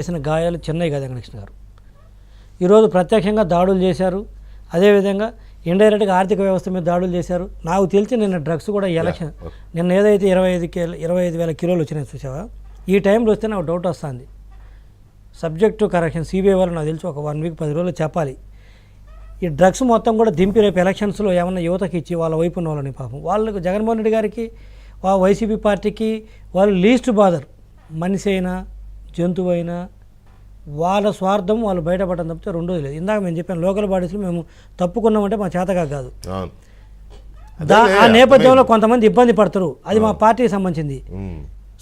చేసిన గాయాలు చిన్నవి కాదు వెంకటకృష్ణ గారు. ఈరోజు ప్రత్యక్షంగా దాడులు చేశారు, అదేవిధంగా ఇండైరెక్ట్గా ఆర్థిక వ్యవస్థ మీద దాడులు చేశారు. నాకు తెలిసి నిన్న డ్రగ్స్ కూడా ఎలక్షన్ నిన్న ఏదైతే 25,000 కిలోలు వచ్చినాయి చూసావా, ఈ టైంలో వస్తే నాకు డౌట్ వస్తుంది. సబ్జెక్ట్ టు కరెక్షన్ సిబిఐ వాళ్ళు నాకు తెలిసి ఒక 1 వీక్ 10 రోజులు చెప్పాలి. ఈ డ్రగ్స్ మొత్తం కూడా దింపి రేపు ఎలక్షన్స్లో ఏమన్నా యువతకి ఇచ్చి వాళ్ళ వైపు ఉన్న వాళ్ళని పాపం వాళ్ళకు జగన్మోహన్ రెడ్డి గారికి వైసీపీ పార్టీకి వాళ్ళు లీస్ట్ బాదర్, మనిషి అయినా జంతువు అయినా వాళ్ళ స్వార్థం వాళ్ళు బయటపడడం తప్పితే రెండోది లేదు. ఇందాక మేము చెప్పాను లోకల్ బాడీస్లో మేము తప్పుకున్నామంటే మా చేతగా కాదు. ఆ నేపథ్యంలో కొంతమంది ఇబ్బంది పడతారు, అది మా పార్టీకి సంబంధించింది.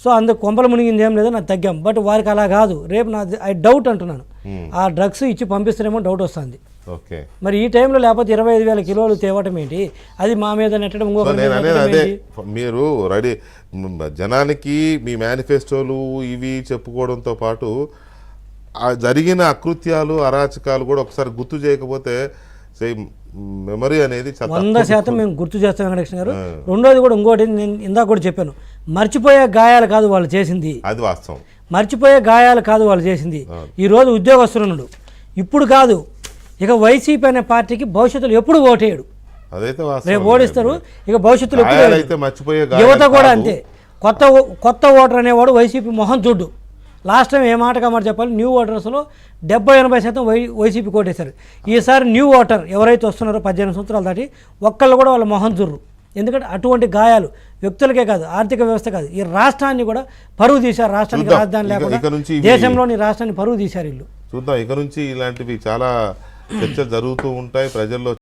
సో అందుకు కొంపలు మునిగింది ఏం లేదు, నాకు తగ్గాం. బట్ వారికి అలా కాదు. రేపు నా డౌట్ అంటున్నాను, ఆ డ్రగ్స్ ఇచ్చి పంపిస్తారేమో డౌట్ వస్తుంది. మరి ఈ టైంలో లేకపోతే 25,000 కిలోలు తేవటం ఏంటి, అది మా మీద నెట్టడం మీరు రెడీ జనానికి మీ మేనిఫెస్టోలు ఇవి చెప్పుకోవడంతో పాటు జరిగిన అకృత్యాలు అరాచకాలు కూడా ఒకసారి గుర్తు చేయకపోతే మెమరీ అనేది 100% మేము గుర్తు చేస్తాం వెంకటకృష్ణ గారు. రెండోది కూడా ఇంకోటి నేను ఇందాక కూడా చెప్పాను, మర్చిపోయే గాయాలు కాదు వాళ్ళు చేసింది, అది వాస్తవం. మర్చిపోయే గాయాలు కాదు వాళ్ళు చేసింది. ఈరోజు ఉద్యోగస్తులున్నాడు, ఇప్పుడు కాదు ఇక వైసీపీ అనే పార్టీకి భవిష్యత్తులో ఎప్పుడు ఓటేయడు, రేపు ఓడిస్తారు. ఇక భవిష్యత్తులో యువత కూడా అంతే. కొత్త ఓటర్ అనేవాడు వైసీపీ మొహం చూడ్డు. లాస్ట్ టైం ఏ మాట కామాట చెప్పాలి, న్యూ ఓటర్స్లో 70-80% వైసీపీ కోటేశారు. ఈసారి న్యూ ఓటర్ ఎవరైతే వస్తున్నారో 18 సంవత్సరాలు దాటి ఒక్కళ్ళు కూడా వాళ్ళ మొహం చూర్రు. ఎందుకంటే అటువంటి గాయాలు వ్యక్తులకే కాదు, ఆర్థిక వ్యవస్థ కాదు, ఈ రాష్ట్రాన్ని కూడా పరువు తీశారు. రాష్ట్రానికి రాజధాని లేకుండా దేశంలోని రాష్ట్రాన్ని పరువు తీశారు వీళ్ళు. చూద్దాం, ఇక నుంచి ఇలాంటివి చాలా చర్చలు జరుగుతూ ఉంటాయి ప్రజల్లో.